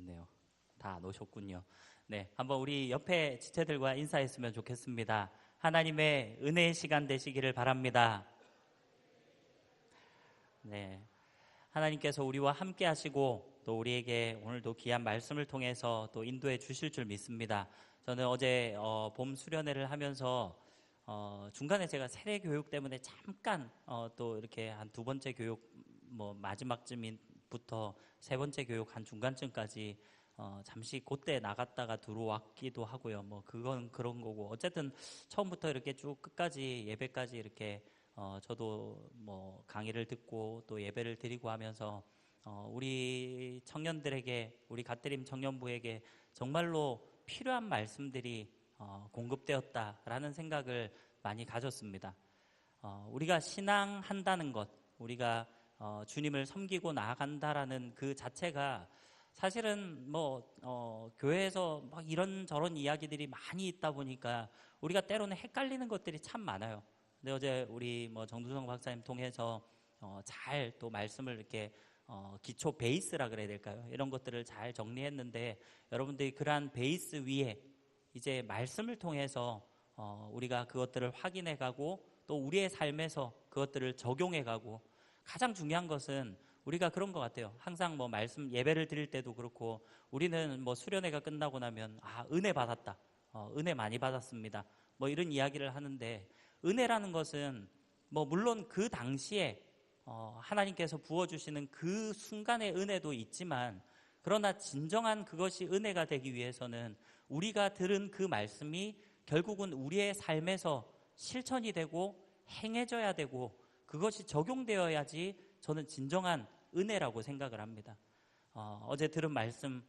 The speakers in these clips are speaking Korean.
오셨네요. 다 안 오셨군요. 네, 한번 우리 옆에 지체들과 인사했으면 좋겠습니다. 하나님의 은혜의 시간 되시기를 바랍니다. 네, 하나님께서 우리와 함께 하시고 또 우리에게 오늘도 귀한 말씀을 통해서 또 인도해 주실 줄 믿습니다. 저는 어제 봄 수련회를 하면서 중간에 제가 세례 교육 때문에 잠깐 또 이렇게 한 두 번째 교육 뭐 마지막쯤부터 세 번째 교육 한 중간쯤까지 잠시 그때 나갔다가 들어왔기도 하고요. 뭐 그건 그런 거고 어쨌든 처음부터 이렇게 쭉 끝까지 예배까지 이렇게 저도 뭐 강의를 듣고 또 예배를 드리고 하면서 우리 청년들에게 우리 갓드림 청년부에게 정말로 필요한 말씀들이 공급되었다라는 생각을 많이 가졌습니다. 우리가 신앙한다는 것, 우리가 주님을 섬기고 나아간다라는 그 자체가 사실은 교회에서 막 이런저런 이야기들이 많이 있다 보니까 우리가 때로는 헷갈리는 것들이 참 많아요. 근데 어제 우리 정두성 박사님 통해서 잘 또 말씀을 이렇게 기초 베이스라 그래야 될까요? 이런 것들을 잘 정리했는데 여러분들이 그러한 베이스 위에 이제 말씀을 통해서 우리가 그것들을 확인해 가고 또 우리의 삶에서 그것들을 적용해 가고 가장 중요한 것은 우리가 그런 것 같아요. 항상 말씀 예배를 드릴 때도 그렇고 우리는 수련회가 끝나고 나면 은혜 받았다. 은혜 많이 받았습니다. 이런 이야기를 하는데 은혜라는 것은 물론 그 당시에 하나님께서 부어주시는 그 순간의 은혜도 있지만 그러나 진정한 그것이 은혜가 되기 위해서는 우리가 들은 그 말씀이 결국은 우리의 삶에서 실천이 되고 행해져야 되고 그것이 적용되어야지 저는 진정한 은혜라고 생각을 합니다. 어제 들은 말씀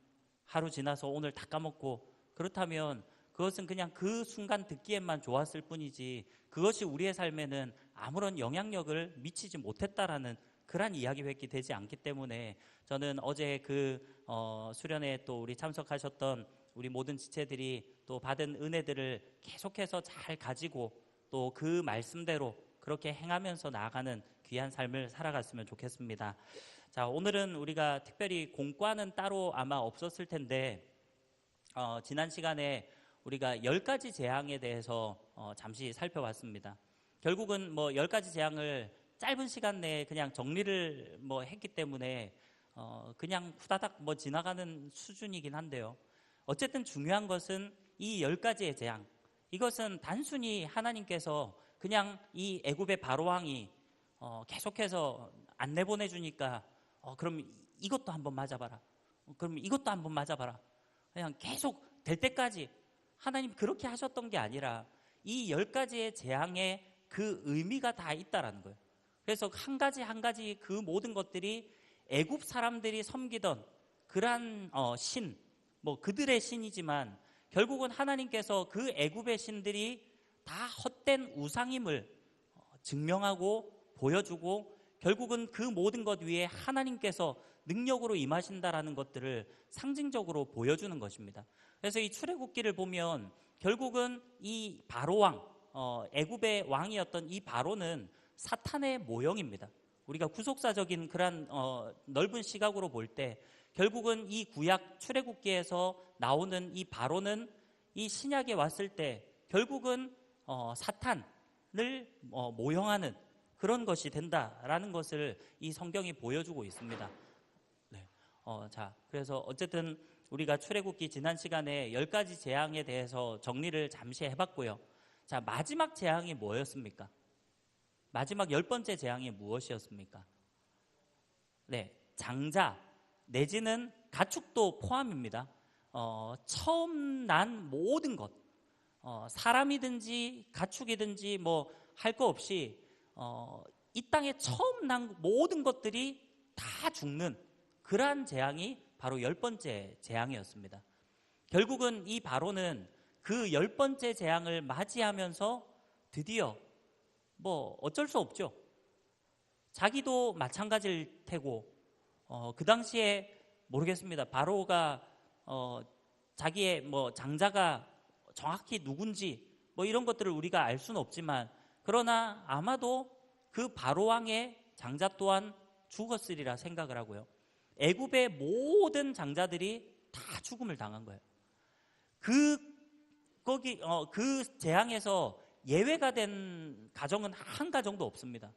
하루 지나서 오늘 다 까먹고 그렇다면 그것은 그냥 그 순간 듣기에만 좋았을 뿐이지 그것이 우리의 삶에는 아무런 영향력을 미치지 못했다라는 그런 이야기 획기 되지 않기 때문에 저는 어제 그 수련회에 또 우리 참석하셨던 우리 모든 지체들이 또 받은 은혜들을 계속해서 잘 가지고 또 그 말씀대로 그렇게 행하면서 나아가는 귀한 삶을 살아갔으면 좋겠습니다. 자, 오늘은 우리가 특별히 공과는 따로 아마 없었을 텐데 지난 시간에 우리가 10가지 재앙에 대해서 잠시 살펴봤습니다. 결국은 10가지 재앙을 짧은 시간 내에 그냥 정리를 했기 때문에 그냥 후다닥 지나가는 수준이긴 한데요. 어쨌든 중요한 것은 이 10가지의 재앙, 이것은 단순히 하나님께서 그냥 이 애굽의 바로왕이 계속해서 안 내보내주니까 그럼 이것도 한번 맞아봐라. 그럼 이것도 한번 맞아봐라. 그냥 계속 될 때까지 하나님 그렇게 하셨던 게 아니라 이 10가지의 재앙에 그 의미가 다 있다라는 거예요. 그래서 한 가지 한 가지 그 모든 것들이 애굽 사람들이 섬기던 그러한 신, 그들의 신이지만 결국은 하나님께서 그 애굽의 신들이 다 헛된 우상임을 증명하고 보여주고 결국은 그 모든 것 위에 하나님께서 능력으로 임하신다라는 것들을 상징적으로 보여주는 것입니다. 그래서 이 출애굽기를 보면 결국은 이 바로왕, 애굽의 왕이었던 이 바로는 사탄의 모형입니다. 우리가 구속사적인 그런 넓은 시각으로 볼 때 결국은 이 구약 출애굽기에서 나오는 이 바로는 이 신약에 왔을 때 결국은 사탄을 모형하는 그런 것이 된다라는 것을 이 성경이 보여주고 있습니다. 네. 자, 그래서 어쨌든 우리가 출애굽기 지난 시간에 10가지 재앙에 대해서 정리를 잠시 해봤고요. 자, 마지막 재앙이 뭐였습니까? 마지막 10번째 재앙이 무엇이었습니까? 네, 장자 내지는 가축도 포함입니다. 처음 난 모든 것, 사람이든지 가축이든지 할 거 없이 이 땅에 처음 난 모든 것들이 다 죽는 그러한 재앙이 바로 10번째 재앙이었습니다. 결국은 이 바로는 그 10번째 재앙을 맞이하면서 드디어 어쩔 수 없죠. 자기도 마찬가지일 테고 그 당시에 모르겠습니다. 바로가 자기의 장자가 정확히 누군지 이런 것들을 우리가 알 수는 없지만 그러나 아마도 그 바로왕의 장자 또한 죽었으리라 생각을 하고요. 애굽의 모든 장자들이 다 죽음을 당한 거예요. 그 재앙에서 예외가 된 가정은 한 가정도 없습니다.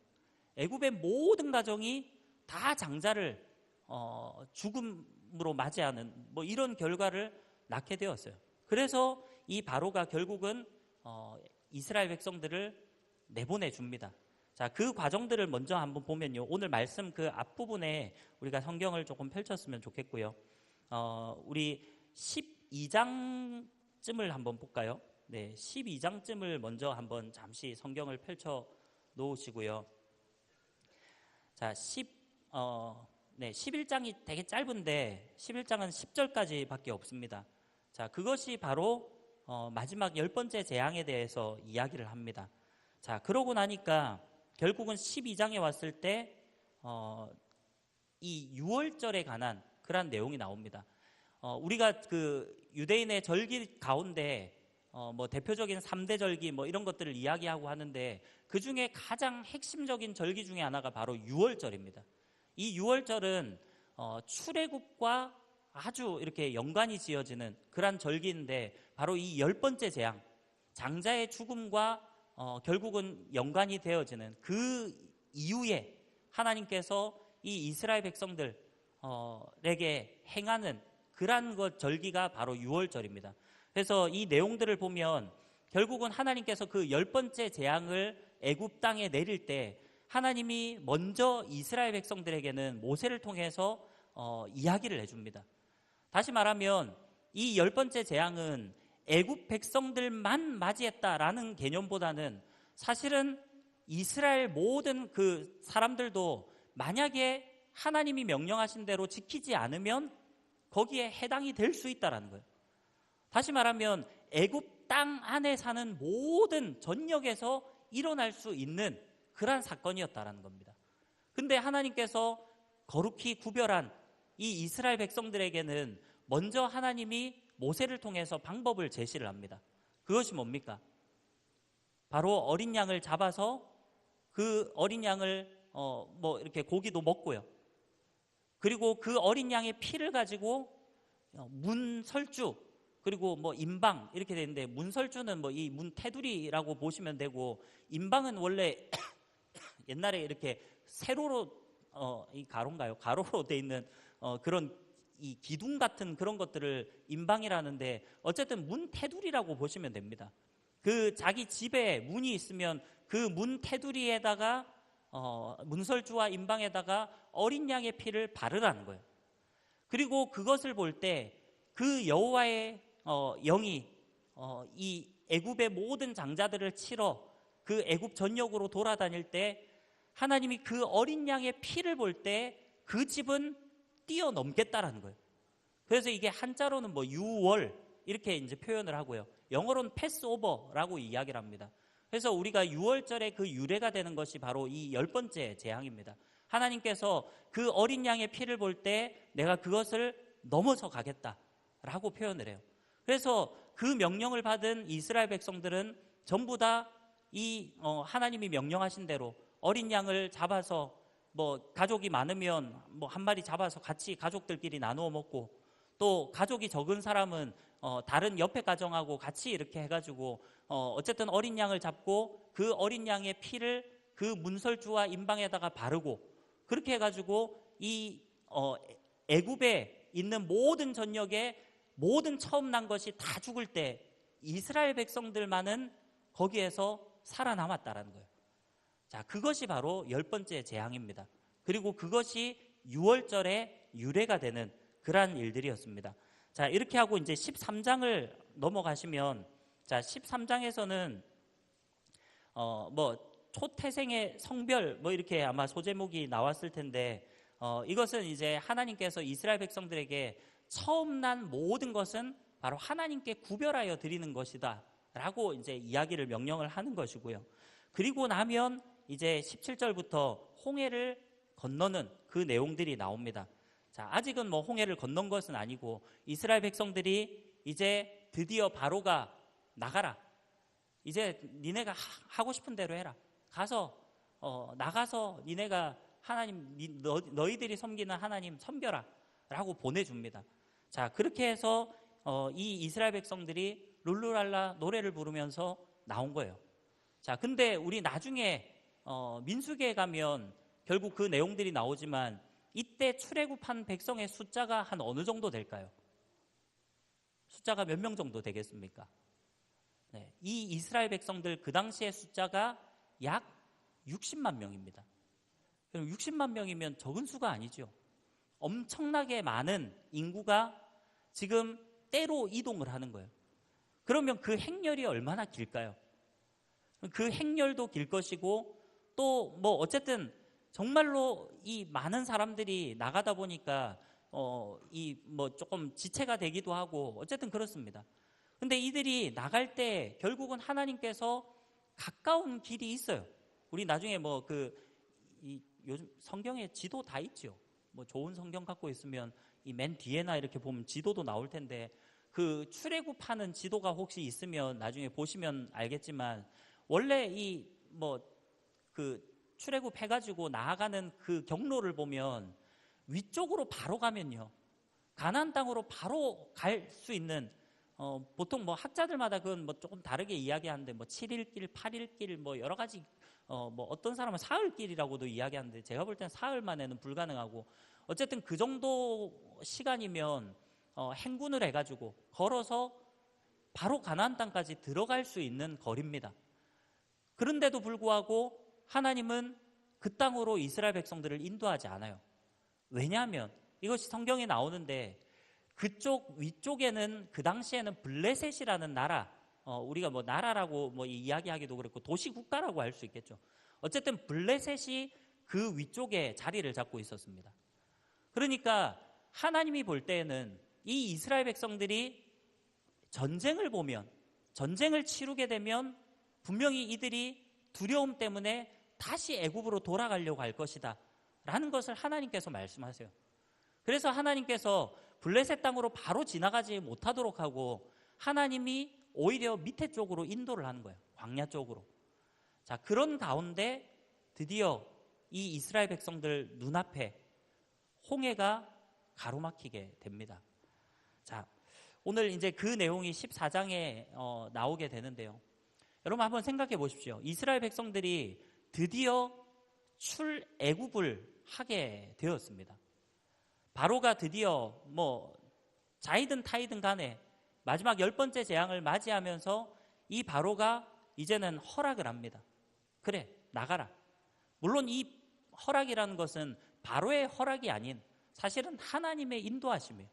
애굽의 모든 가정이 다 장자를 죽음으로 맞이하는 뭐 이런 결과를 낳게 되었어요. 그래서 이 바로가 결국은 이스라엘 백성들을 내보내 줍니다. 자, 그 과정들을 먼저 한번 보면요. 오늘 말씀 그 앞부분에 우리가 성경을 조금 펼쳤으면 좋겠고요. 우리 12장쯤을 한번 볼까요? 네, 12장쯤을 먼저 한번 잠시 성경을 펼쳐 놓으시고요. 자, 11장이 되게 짧은데 11장은 10절까지밖에 없습니다. 자, 그것이 바로 마지막 10번째 재앙에 대해서 이야기를 합니다. 자, 그러고 나니까 결국은 12장에 왔을 때 이 유월절에 관한 그런 내용이 나옵니다. 우리가 그 유대인의 절기 가운데 뭐 대표적인 3대 절기 뭐 이런 것들을 이야기하고 하는데 그 중에 가장 핵심적인 절기 중에 하나가 바로 유월절입니다. 이 유월절은 출애굽과 아주 이렇게 연관이 지어지는 그런 절기인데 바로 이 10번째 재앙, 장자의 죽음과 결국은 연관이 되어지는 그 이후에 하나님께서 이 이스라엘 백성들에게 행하는 그러한 절기가 바로 유월절입니다. 그래서 이 내용들을 보면 결국은 하나님께서 그 10번째 재앙을 애굽 땅에 내릴 때 하나님이 먼저 이스라엘 백성들에게는 모세를 통해서 이야기를 해줍니다. 다시 말하면 이 10번째 재앙은 애굽 백성들만 맞이했다라는 개념보다는 사실은 이스라엘 모든 그 사람들도 만약에 하나님이 명령하신 대로 지키지 않으면 거기에 해당이 될 수 있다라는 거예요. 다시 말하면 애굽 땅 안에 사는 모든 전역에서 일어날 수 있는 그러한 사건이었다라는 겁니다. 근데 하나님께서 거룩히 구별한 이 이스라엘 백성들에게는 먼저 하나님이 모세를 통해서 방법을 제시를 합니다. 그것이 뭡니까? 바로 어린 양을 잡아서 그 어린 양을 뭐 이렇게 고기도 먹고요. 그리고 그 어린 양의 피를 가지고 문설주 그리고 뭐 인방 이렇게 되는데 문설주는 뭐 이 문테두리라고 보시면 되고 인방은 원래 옛날에 이렇게 세로로 이 가로인가요? 가로로 돼 있는 그런 이 기둥 같은 그런 것들을 인방이라는데 어쨌든 문테두리라고 보시면 됩니다. 그 자기 집에 문이 있으면 그 문테두리에다가 문설주와 인방에다가 어린 양의 피를 바르라는 거예요. 그리고 그것을 볼 때 그 여호와의 영이 이 애굽의 모든 장자들을 치러 그 애굽 전역으로 돌아다닐 때 하나님이 그 어린 양의 피를 볼 때 그 집은 뛰어넘겠다라는 거예요. 그래서 이게 한자로는 뭐 유월 이렇게 이제 표현을 하고요. 영어로는 패스오버라고 이야기를 합니다. 그래서 우리가 유월절에 그 유래가 되는 것이 바로 이 10번째 재앙입니다. 하나님께서 그 어린 양의 피를 볼 때 내가 그것을 넘어서 가겠다라고 표현을 해요. 그래서 그 명령을 받은 이스라엘 백성들은 전부 다 이 하나님이 명령하신 대로 어린 양을 잡아서 뭐 가족이 많으면 뭐 한 마리 잡아서 같이 가족들끼리 나누어 먹고 또 가족이 적은 사람은 다른 옆에 가정하고 같이 이렇게 해가지고 어쨌든 어린 양을 잡고 그 어린 양의 피를 그 문설주와 인방에다가 바르고 그렇게 해가지고 이 애굽에 있는 모든 전역에 모든 처음 난 것이 다 죽을 때 이스라엘 백성들만은 거기에서 살아남았다라는 거예요. 자, 그것이 바로 10번째 재앙입니다. 그리고 그것이 유월절의 유래가 되는 그러한 일들이었습니다. 자, 이렇게 하고 이제 13장을 넘어가시면 자, 13장에서는 뭐 초태생의 성별 뭐 이렇게 아마 소제목이 나왔을 텐데 이것은 이제 하나님께서 이스라엘 백성들에게 처음 난 모든 것은 바로 하나님께 구별하여 드리는 것이다 라고 이제 이야기를 명령을 하는 것이고요. 그리고 나면 이제 17절부터 홍해를 건너는 그 내용들이 나옵니다. 자, 아직은 뭐 홍해를 건넌 것은 아니고 이스라엘 백성들이 이제 드디어 바로가 나가라. 이제 니네가 하고 싶은 대로 해라. 가서 나가서 니네가 하나님 너희들이 섬기는 하나님 섬겨라 라고 보내줍니다. 자, 그렇게 해서 이 이스라엘 백성들이 룰루랄라 노래를 부르면서 나온 거예요. 자, 근데 우리 나중에 민수기에 가면 결국 그 내용들이 나오지만 이때 출애굽한 백성의 숫자가 한 어느 정도 될까요? 숫자가 몇 명 정도 되겠습니까? 네, 이 이스라엘 백성들 그 당시의 숫자가 약 60만 명입니다. 그럼 60만 명이면 적은 수가 아니죠. 엄청나게 많은 인구가 지금 때로 이동을 하는 거예요. 그러면 그 행렬이 얼마나 길까요? 그 행렬도 길 것이고 또 뭐 어쨌든 정말로 이 많은 사람들이 나가다 보니까 이 뭐 조금 지체가 되기도 하고 어쨌든 그렇습니다. 근데 이들이 나갈 때 결국은 하나님께서 가까운 길이 있어요. 우리 나중에 뭐 요즘 성경에 지도 다 있죠. 뭐 좋은 성경 갖고 있으면 이 맨 뒤에나 이렇게 보면 지도도 나올 텐데 그 출애굽하는 지도가 혹시 있으면 나중에 보시면 알겠지만 원래 이 뭐 그 출애굽 해가지고 나아가는 그 경로를 보면 위쪽으로 바로 가면요 가나안 땅으로 바로 갈 수 있는 보통 뭐 학자들마다 그건 뭐 조금 다르게 이야기하는데 뭐 7일길, 8일길 뭐 여러 가지 뭐 어떤 사람은 사흘길이라고도 이야기하는데 제가 볼 땐 사흘 만에는 불가능하고 어쨌든 그 정도 시간이면 행군을 해가지고 걸어서 바로 가나안 땅까지 들어갈 수 있는 거리입니다. 그런데도 불구하고 하나님은 그 땅으로 이스라엘 백성들을 인도하지 않아요. 왜냐하면 이것이 성경에 나오는데 그쪽 위쪽에는 그 당시에는 블레셋이라는 나라, 우리가 뭐 나라라고 뭐 이야기하기도 그렇고 도시 국가라고 할 수 있겠죠. 어쨌든 블레셋이 그 위쪽에 자리를 잡고 있었습니다. 그러니까 하나님이 볼 때에는 이 이스라엘 백성들이 전쟁을 보면 전쟁을 치르게 되면 분명히 이들이 두려움 때문에 다시 애굽으로 돌아가려고 할 것이다 라는 것을 하나님께서 말씀하세요. 그래서 하나님께서 블레셋 땅으로 바로 지나가지 못하도록 하고 하나님이 오히려 밑에 쪽으로 인도를 하는 거예요. 광야 쪽으로. 자, 그런 가운데 드디어 이 이스라엘 백성들 눈앞에 홍해가 가로막히게 됩니다. 자, 오늘 이제 그 내용이 14장에 나오게 되는데요. 여러분 한번 생각해 보십시오. 이스라엘 백성들이 드디어 출애굽을 하게 되었습니다. 바로가 드디어 뭐 자이든 타이든 간에 마지막 10번째 재앙을 맞이하면서 이 바로가 이제는 허락을 합니다. 그래, 나가라. 물론 이 허락이라는 것은 바로의 허락이 아닌 사실은 하나님의 인도하심이에요.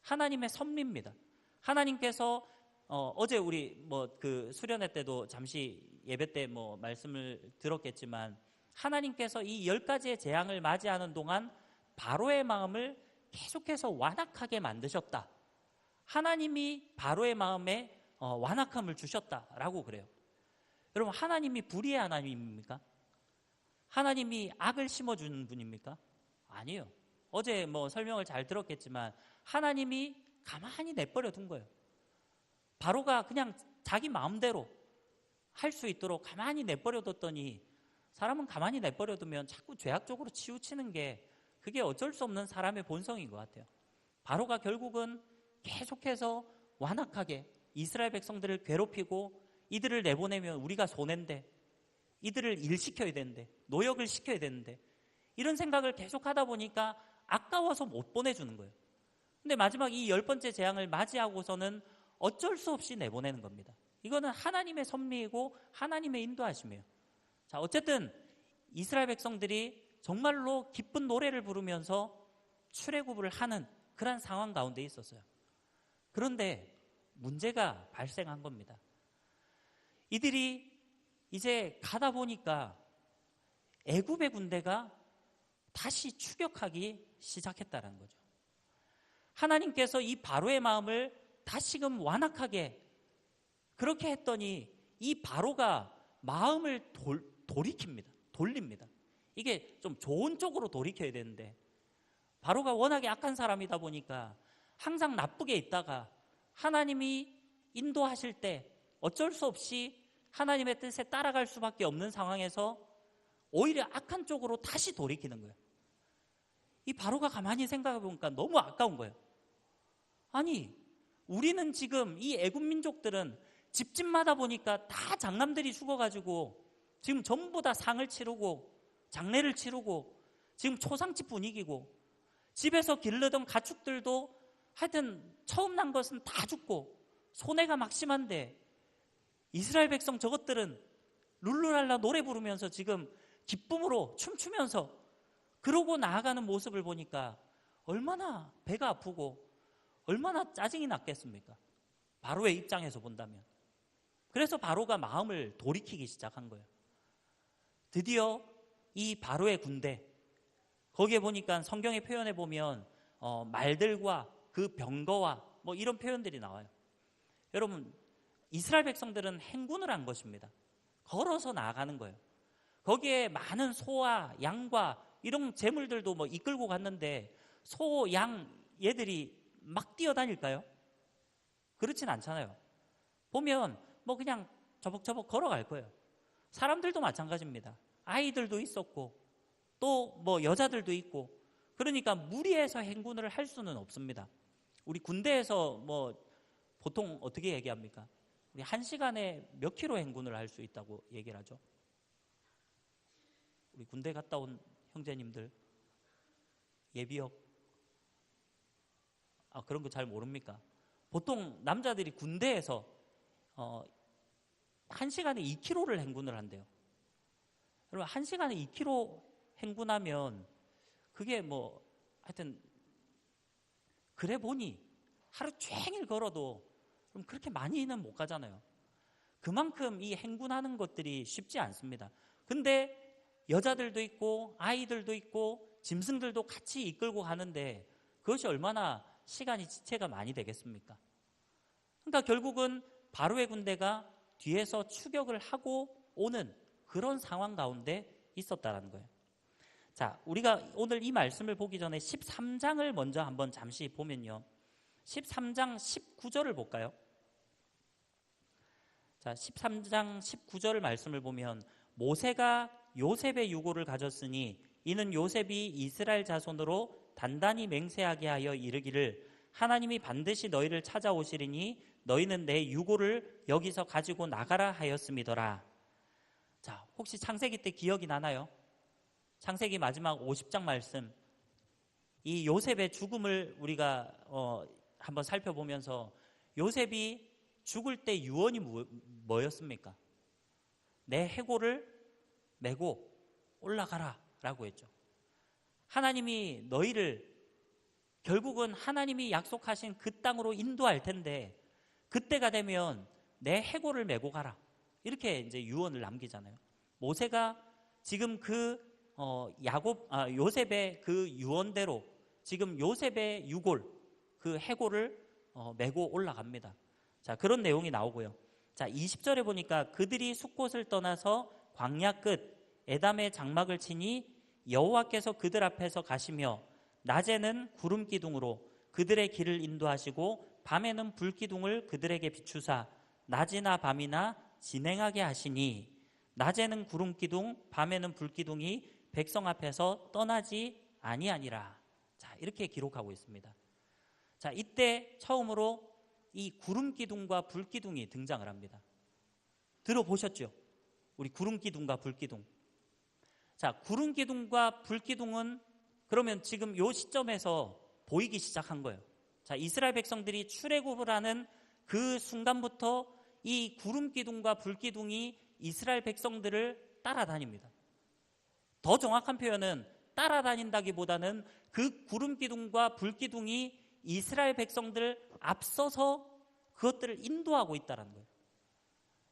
하나님의 섭리입니다. 하나님께서 어제 우리 뭐 그 수련회 때도 잠시 예배 때 뭐 말씀을 들었겠지만 하나님께서 이 10가지의 재앙을 맞이하는 동안 바로의 마음을 계속해서 완악하게 만드셨다. 하나님이 바로의 마음에 완악함을 주셨다라고 그래요. 여러분 하나님이 불의의 하나님입니까? 하나님이 악을 심어주는 분입니까? 아니에요. 어제 뭐 설명을 잘 들었겠지만 하나님이 가만히 내버려 둔 거예요. 바로가 그냥 자기 마음대로 할 수 있도록 가만히 내버려 뒀더니 사람은 가만히 내버려 두면 자꾸 죄악적으로 치우치는 게 그게 어쩔 수 없는 사람의 본성인 것 같아요. 바로가 결국은 계속해서 완악하게 이스라엘 백성들을 괴롭히고 이들을 내보내면 우리가 손해인데 이들을 일시켜야 되는데 노역을 시켜야 되는데 이런 생각을 계속하다 보니까 아까워서 못 보내주는 거예요. 근데 마지막 이 10번째 재앙을 맞이하고서는 어쩔 수 없이 내보내는 겁니다. 이거는 하나님의 섭리이고 하나님의 인도하심이에요. 자, 어쨌든 이스라엘 백성들이 정말로 기쁜 노래를 부르면서 출애굽을 하는 그런 상황 가운데 있었어요. 그런데 문제가 발생한 겁니다. 이들이 이제 가다 보니까 애굽의 군대가 다시 추격하기 시작했다는 거죠. 하나님께서 이 바로의 마음을 다시금 완악하게 그렇게 했더니 이 바로가 마음을 돌립니다. 이게 좀 좋은 쪽으로 돌이켜야 되는데 바로가 워낙에 악한 사람이다 보니까 항상 나쁘게 있다가 하나님이 인도하실 때 어쩔 수 없이 하나님의 뜻에 따라갈 수밖에 없는 상황에서 오히려 악한 쪽으로 다시 돌이키는 거예요. 이 바로가 가만히 생각해 보니까 너무 아까운 거예요. 아니, 우리는 지금 이 애굽 민족들은 집집마다 보니까 다 장남들이 죽어가지고 지금 전부 다 상을 치르고 장례를 치르고 지금 초상집 분위기고, 집에서 기르던 가축들도 하여튼 처음 난 것은 다 죽고 손해가 막심한데, 이스라엘 백성 저것들은 룰루랄라 노래 부르면서 지금 기쁨으로 춤추면서 그러고 나아가는 모습을 보니까 얼마나 배가 아프고 얼마나 짜증이 났겠습니까? 바로의 입장에서 본다면. 그래서 바로가 마음을 돌이키기 시작한 거예요. 드디어 이 바로의 군대, 거기에 보니까 성경의 표현에 보면 말들과 그 병거와 뭐 이런 표현들이 나와요. 여러분, 이스라엘 백성들은 행군을 한 것입니다. 걸어서 나아가는 거예요. 거기에 많은 소와 양과 이런 재물들도 뭐 이끌고 갔는데, 소, 양 얘들이 막 뛰어다닐까요? 그렇진 않잖아요. 보면 뭐 그냥 저벅저벅 걸어갈 거예요. 사람들도 마찬가지입니다. 아이들도 있었고 또 뭐 여자들도 있고, 그러니까 무리해서 행군을 할 수는 없습니다. 우리 군대에서 뭐 보통 어떻게 얘기합니까? 우리 1시간에 몇 킬로 행군을 할 수 있다고 얘기를 하죠? 우리 군대 갔다 온 형제님들 예비역 그런 거 잘 모릅니까? 보통 남자들이 군대에서 1시간에 2km를 행군을 한대요. 여러분, 1시간에 2km 행군하면 그게 뭐 하여튼 그래 보니 하루 종일 걸어도 그럼 그렇게 많이는 못 가잖아요. 그만큼 이 행군하는 것들이 쉽지 않습니다. 근데 여자들도 있고 아이들도 있고 짐승들도 같이 이끌고 가는데 그것이 얼마나 시간이 지체가 많이 되겠습니까? 그러니까 결국은 바로의 군대가 뒤에서 추격을 하고 오는 그런 상황 가운데 있었다라는 거예요. 자, 우리가 오늘 이 말씀을 보기 전에 13장을 먼저 한번 잠시 보면요. 13장 19절을 볼까요? 자, 13장 19절 말씀을 보면, 모세가 요셉의 유고를 가졌으니 이는 요셉이 이스라엘 자손으로 단단히 맹세하게 하여 이르기를 하나님이 반드시 너희를 찾아오시리니 너희는 내 유고를 여기서 가지고 나가라 하였음이더라. 자, 혹시 창세기 때 기억이 나나요? 창세기 마지막 50장 말씀, 이 요셉의 죽음을 우리가 한번 살펴보면서 요셉이 죽을 때 유언이 뭐였습니까? 내 해골을 메고 올라가라 라고 했죠. 하나님이 너희를 결국은 하나님이 약속하신 그 땅으로 인도할 텐데 그때가 되면 내 해골을 메고 가라, 이렇게 이제 유언을 남기잖아요. 모세가 지금 요셉의 그 유언대로 지금 요셉의 유골, 그 해골을 메고 올라갑니다. 자, 그런 내용이 나오고요. 자, 20절에 보니까 그들이 숫곳을 떠나서 광야 끝 에담의 장막을 치니 여호와께서 그들 앞에서 가시며 낮에는 구름 기둥으로 그들의 길을 인도하시고 밤에는 불 기둥을 그들에게 비추사 낮이나 밤이나 진행하게 하시니 낮에는 구름 기둥 밤에는 불 기둥이 백성 앞에서 떠나지 아니하니라. 자, 이렇게 기록하고 있습니다. 자, 이때 처음으로 이 구름 기둥과 불 기둥이 등장을 합니다. 들어보셨죠? 우리 구름 기둥과 불 기둥. 자, 구름 기둥과 불 기둥은 그러면 지금 요 시점에서 보이기 시작한 거예요. 자, 이스라엘 백성들이 출애굽을 하는 그 순간부터 이 구름 기둥과 불 기둥이 이스라엘 백성들을 따라다닙니다. 더 정확한 표현은 따라다닌다기보다는 그 구름 기둥과 불 기둥이 이스라엘 백성들을 앞서서 그것들을 인도하고 있다는 거예요.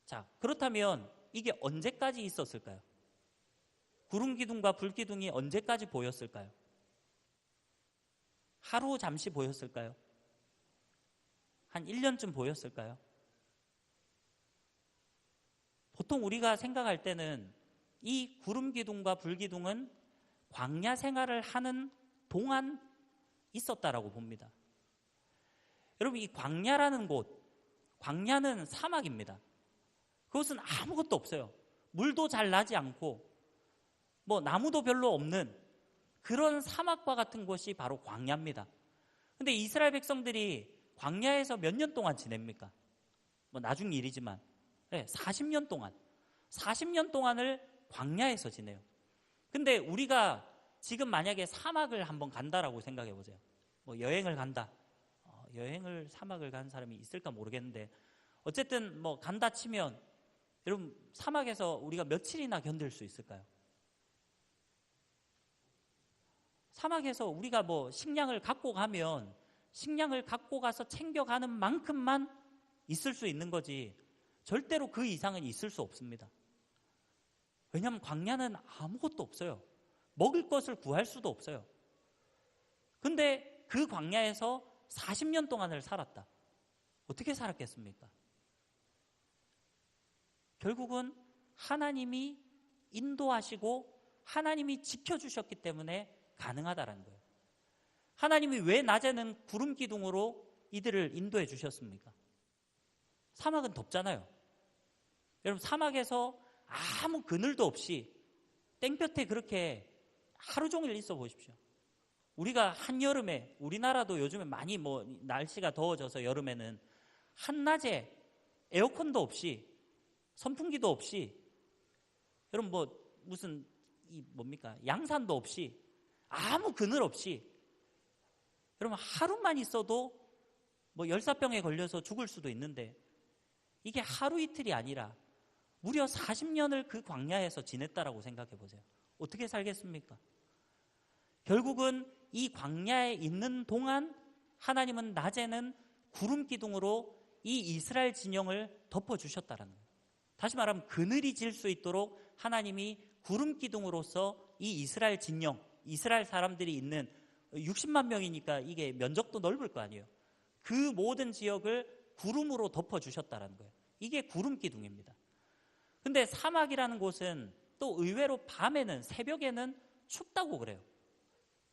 자, 그렇다면 이게 언제까지 있었을까요? 구름 기둥과 불 기둥이 언제까지 보였을까요? 하루 잠시 보였을까요? 한 1년쯤 보였을까요? 보통 우리가 생각할 때는 이 구름 기둥과 불 기둥은 광야 생활을 하는 동안 있었다라고 봅니다. 여러분, 이 광야라는 곳, 광야는 사막입니다. 그것은 아무것도 없어요. 물도 잘 나지 않고 뭐 나무도 별로 없는 그런 사막과 같은 곳이 바로 광야입니다. 근데 이스라엘 백성들이 광야에서 몇 년 동안 지냅니까? 뭐 나중 일이지만 40년 동안 40년 동안을 광야에서 지내요. 근데 우리가 지금 만약에 사막을 한번 간다라고 생각해 보세요. 뭐 여행을 간다. 여행을 사막을 간 사람이 있을까 모르겠는데 어쨌든 뭐 간다 치면 여러분 사막에서 우리가 며칠이나 견딜 수 있을까요? 사막에서 우리가 뭐 식량을 갖고 가면 식량을 갖고 가서 챙겨가는 만큼만 있을 수 있는 거지 절대로 그 이상은 있을 수 없습니다. 왜냐하면 광야는 아무것도 없어요. 먹을 것을 구할 수도 없어요. 근데 그 광야에서 40년 동안을 살았다. 어떻게 살았겠습니까? 결국은 하나님이 인도하시고 하나님이 지켜주셨기 때문에 가능하다는 거예요. 하나님이 왜 낮에는 구름 기둥으로 이들을 인도해 주셨습니까? 사막은 덥잖아요. 여러분 사막에서 아무 그늘도 없이 땡볕에 그렇게 하루 종일 있어 보십시오. 우리가 한여름에 우리나라도 요즘에 많이 뭐 날씨가 더워져서 여름에는 한낮에 에어컨도 없이 선풍기도 없이 여러분 뭐 무슨 뭡니까 양산도 없이 아무 그늘 없이 여러분 하루만 있어도 뭐 열사병에 걸려서 죽을 수도 있는데 이게 하루 이틀이 아니라 무려 40년을 그 광야에서 지냈다라고 생각해 보세요. 어떻게 살겠습니까? 결국은 이 광야에 있는 동안 하나님은 낮에는 구름 기둥으로 이 이스라엘 진영을 덮어주셨다는 거예요. 다시 말하면 그늘이 질 수 있도록 하나님이 구름 기둥으로서 이 이스라엘 진영, 이스라엘 사람들이 있는 60만 명이니까 이게 면적도 넓을 거 아니에요. 그 모든 지역을 구름으로 덮어주셨다는 거예요. 이게 구름 기둥입니다. 근데 사막이라는 곳은 또 의외로 밤에는 새벽에는 춥다고 그래요.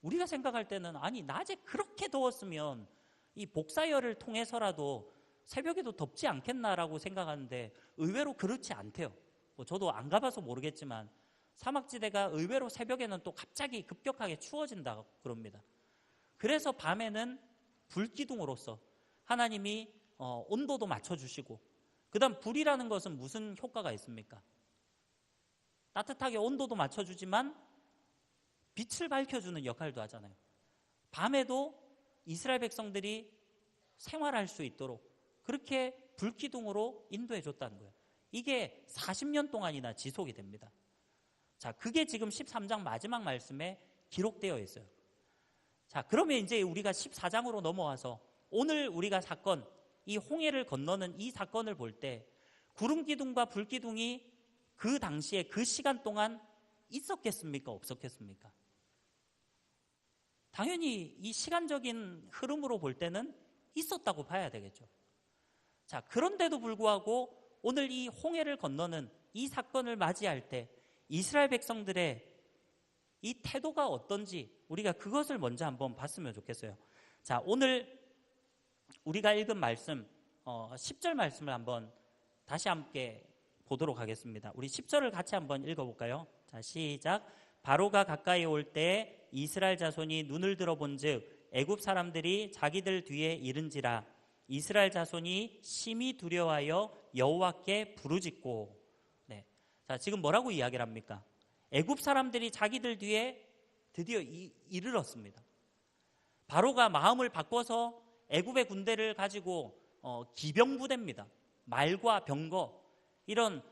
우리가 생각할 때는 아니 낮에 그렇게 더웠으면 이 복사열을 통해서라도 새벽에도 덥지 않겠나라고 생각하는데 의외로 그렇지 않대요. 뭐 저도 안 가봐서 모르겠지만 사막지대가 의외로 새벽에는 또 갑자기 급격하게 추워진다고 그럽니다. 그래서 밤에는 불기둥으로서 하나님이 온도도 맞춰주시고 그 다음 불이라는 것은 무슨 효과가 있습니까? 따뜻하게 온도도 맞춰주지만 빛을 밝혀주는 역할도 하잖아요. 밤에도 이스라엘 백성들이 생활할 수 있도록 그렇게 불기둥으로 인도해 줬다는 거예요. 이게 40년 동안이나 지속이 됩니다. 자, 그게 지금 13장 마지막 말씀에 기록되어 있어요. 자, 그러면 이제 우리가 14장으로 넘어와서 오늘 우리가 사건, 이 홍해를 건너는 이 사건을 볼 때 구름 기둥과 불 기둥이 그 당시에 그 시간 동안 있었겠습니까? 없었겠습니까? 당연히 이 시간적인 흐름으로 볼 때는 있었다고 봐야 되겠죠. 자, 그런데도 불구하고 오늘 이 홍해를 건너는 이 사건을 맞이할 때 이스라엘 백성들의 이 태도가 어떤지 우리가 그것을 먼저 한번 봤으면 좋겠어요. 자, 오늘 우리가 읽은 말씀 10절 말씀을 한번 다시 함께 보도록 하겠습니다. 우리 10절을 같이 한번 읽어볼까요? 자, 시작. 바로가 가까이 올 때 이스라엘 자손이 눈을 들어본즉 애굽 사람들이 자기들 뒤에 이른지라 이스라엘 자손이 심히 두려워하여 여호와께 부르짖고. 네. 자, 지금 뭐라고 이야기를 합니까? 애굽 사람들이 자기들 뒤에 드디어 이르렀습니다. 바로가 마음을 바꿔서 애굽의 군대를 가지고 기병부대입니다. 말과 병거 이런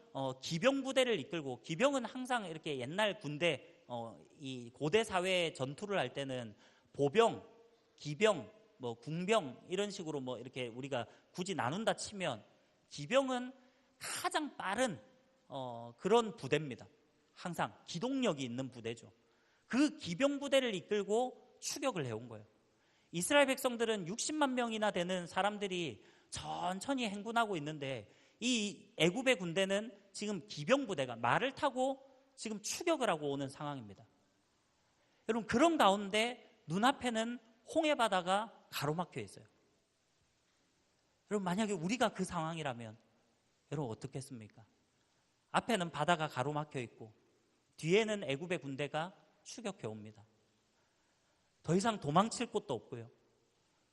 기병부대를 이끌고, 기병은 항상 이렇게 옛날 군대 이 고대 사회 전투를 할 때는 보병, 기병, 뭐 궁병 이런 식으로 뭐 이렇게 우리가 굳이 나눈다 치면 기병은 가장 빠른 그런 부대입니다. 항상 기동력이 있는 부대죠. 그 기병 부대를 이끌고 추격을 해온 거예요. 이스라엘 백성들은 60만 명이나 되는 사람들이 천천히 행군하고 있는데 이 애굽의 군대는 지금 기병 부대가 말을 타고 지금 추격을 하고 오는 상황입니다. 여러분, 그런 가운데 눈앞에는 홍해 바다가 가로막혀 있어요. 여러분, 만약에 우리가 그 상황이라면 여러분 어떻겠습니까? 앞에는 바다가 가로막혀 있고 뒤에는 애굽의 군대가 추격해 옵니다. 더 이상 도망칠 곳도 없고요.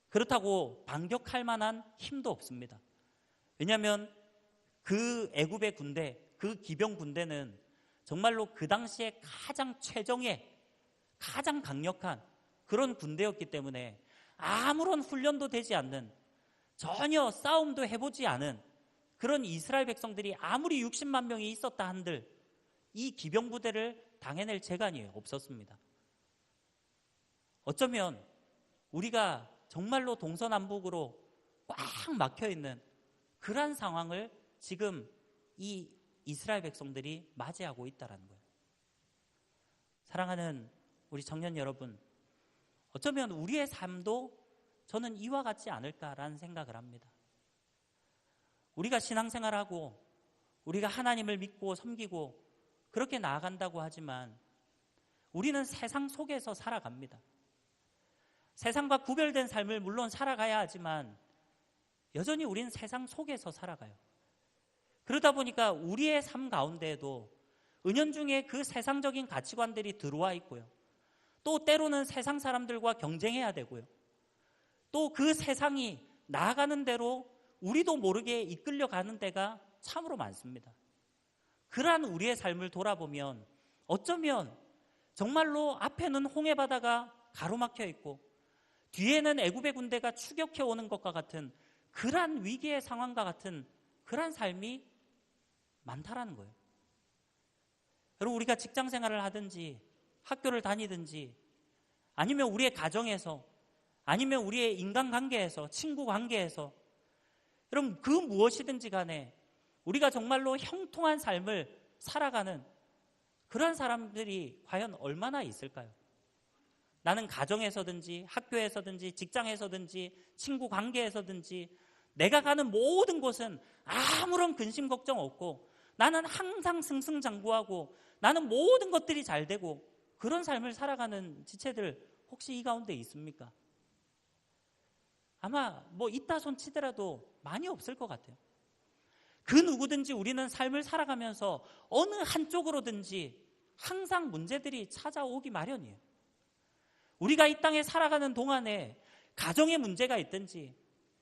그렇다고 반격할 만한 힘도 없습니다. 왜냐하면 그 애굽의 군대, 그 기병 군대는 정말로 그 당시에 가장 최정예, 가장 강력한 그런 군대였기 때문에 아무런 훈련도 되지 않는, 전혀 싸움도 해보지 않은 그런 이스라엘 백성들이 아무리 60만 명이 있었다 한들 이 기병 부대를 당해낼 재간이 없었습니다. 어쩌면 우리가 정말로 동서남북으로 꽉 막혀있는 그러한 상황을 지금 이 이스라엘 백성들이 맞이하고 있다는 거예요. 사랑하는 우리 청년 여러분, 어쩌면 우리의 삶도 저는 이와 같지 않을까라는 생각을 합니다. 우리가 신앙생활하고 우리가 하나님을 믿고 섬기고 그렇게 나아간다고 하지만 우리는 세상 속에서 살아갑니다. 세상과 구별된 삶을 물론 살아가야 하지만 여전히 우리는 세상 속에서 살아가요. 그러다 보니까 우리의 삶 가운데에도 은연중에 그 세상적인 가치관들이 들어와 있고요. 또 때로는 세상 사람들과 경쟁해야 되고요. 또 그 세상이 나아가는 대로 우리도 모르게 이끌려가는 데가 참으로 많습니다. 그러한 우리의 삶을 돌아보면 어쩌면 정말로 앞에는 홍해바다가 가로막혀 있고 뒤에는 애굽의 군대가 추격해 오는 것과 같은 그러한 위기의 상황과 같은 그러한 삶이 많다라는 거예요. 여러분, 우리가 직장 생활을 하든지 학교를 다니든지 아니면 우리의 가정에서 아니면 우리의 인간관계에서 친구 관계에서 여러분 그 무엇이든지 간에 우리가 정말로 형통한 삶을 살아가는 그런 사람들이 과연 얼마나 있을까요? 나는 가정에서든지 학교에서든지 직장에서든지 친구 관계에서든지 내가 가는 모든 곳은 아무런 근심 걱정 없고 나는 항상 승승장구하고 나는 모든 것들이 잘 되고 그런 삶을 살아가는 지체들 혹시 이 가운데 있습니까? 아마 있다 손 치더라도 많이 없을 것 같아요. 그 누구든지 우리는 삶을 살아가면서 어느 한쪽으로든지 항상 문제들이 찾아오기 마련이에요. 우리가 이 땅에 살아가는 동안에 가정에 문제가 있든지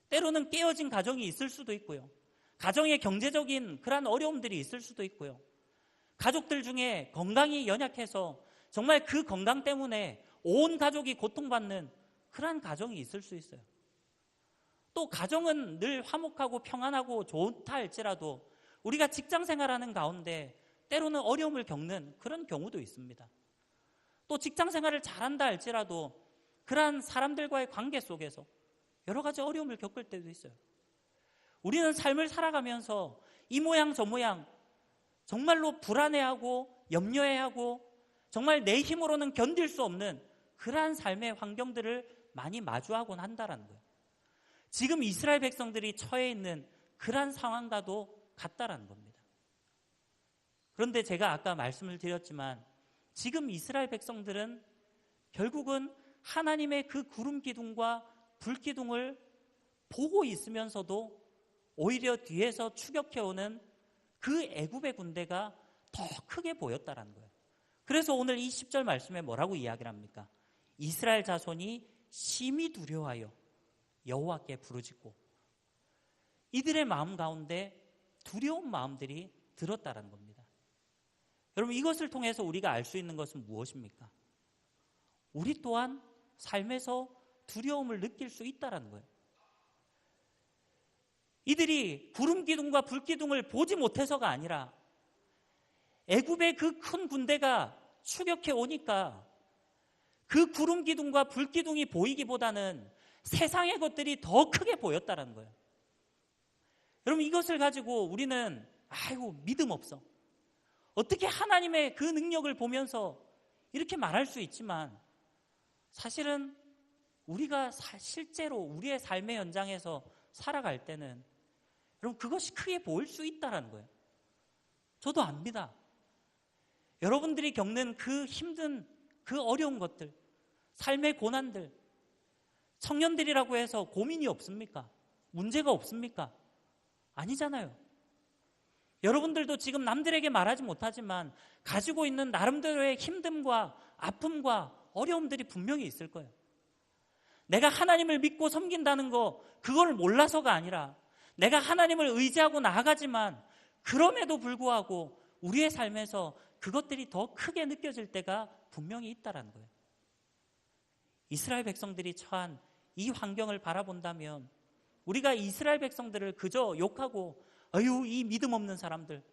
때로는 깨어진 가정이 있을 수도 있고요. 가정의 경제적인 그런 어려움들이 있을 수도 있고요. 가족들 중에 건강이 연약해서 정말 그 건강 때문에 온 가족이 고통받는 그러한 가정이 있을 수 있어요. 또 가정은 늘 화목하고 평안하고 좋다 할지라도 우리가 직장 생활하는 가운데 때로는 어려움을 겪는 그런 경우도 있습니다. 또 직장 생활을 잘한다 할지라도 그러한 사람들과의 관계 속에서 여러 가지 어려움을 겪을 때도 있어요. 우리는 삶을 살아가면서 이 모양 저 모양 정말로 불안해하고 염려해하고 정말 내 힘으로는 견딜 수 없는 그러한 삶의 환경들을 많이 마주하곤 한다는 거예요. 지금 이스라엘 백성들이 처해 있는 그러한 상황과도 같다라는 겁니다. 그런데 제가 아까 말씀을 드렸지만 지금 이스라엘 백성들은 결국은 하나님의 그 구름 기둥과 불 기둥을 보고 있으면서도 오히려 뒤에서 추격해오는 그 애굽의 군대가 더 크게 보였다라는 거예요. 그래서 오늘 이 10절 말씀에 뭐라고 이야기를 합니까? 이스라엘 자손이 심히 두려워하여 여호와께 부르짖고 이들의 마음 가운데 두려운 마음들이 들었다라는 겁니다. 여러분, 이것을 통해서 우리가 알 수 있는 것은 무엇입니까? 우리 또한 삶에서 두려움을 느낄 수 있다라는 거예요. 이들이 구름 기둥과 불 기둥을 보지 못해서가 아니라 애굽의 그 큰 군대가 추격해 오니까 그 구름 기둥과 불 기둥이 보이기보다는 세상의 것들이 더 크게 보였다는 거예요. 여러분, 이것을 가지고 우리는 믿음 없어. 어떻게 하나님의 그 능력을 보면서 이렇게 말할 수 있지만 사실은 우리가 실제로 우리의 삶의 현장에서 살아갈 때는 여러분 그것이 크게 보일 수 있다는 거예요. 저도 압니다. 여러분들이 겪는 그 힘든 그 어려운 것들, 삶의 고난들, 청년들이라고 해서 고민이 없습니까? 문제가 없습니까? 아니잖아요. 여러분들도 지금 남들에게 말하지 못하지만 가지고 있는 나름대로의 힘듦과 아픔과 어려움들이 분명히 있을 거예요. 내가 하나님을 믿고 섬긴다는 거, 그걸 몰라서가 아니라 내가 하나님을 의지하고 나아가지만 그럼에도 불구하고 우리의 삶에서 그것들이 더 크게 느껴질 때가 분명히 있다라는 거예요. 이스라엘 백성들이 처한 이 환경을 바라본다면 우리가 이스라엘 백성들을 그저 욕하고 아유 이 믿음 없는 사람들,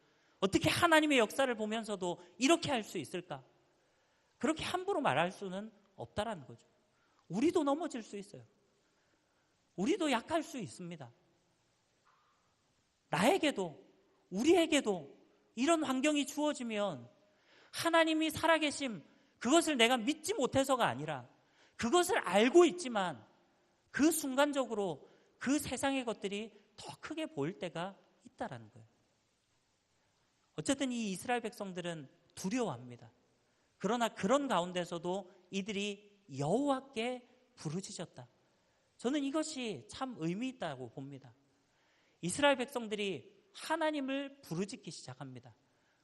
어떻게 하나님의 역사를 보면서도 이렇게 할 수 있을까? 그렇게 함부로 말할 수는 없다라는 거죠. 우리도 넘어질 수 있어요. 우리도 약할 수 있습니다. 나에게도, 우리에게도 이런 환경이 주어지면 하나님이 살아계심, 그것을 내가 믿지 못해서가 아니라 그것을 알고 있지만 그 순간적으로 그 세상의 것들이 더 크게 보일 때가 있다라는 거예요. 어쨌든 이 이스라엘 백성들은 두려워합니다. 그러나 그런 가운데서도 이들이 여호와께 부르짖었다. 저는 이것이 참 의미 있다고 봅니다. 이스라엘 백성들이 하나님을 부르짖기 시작합니다.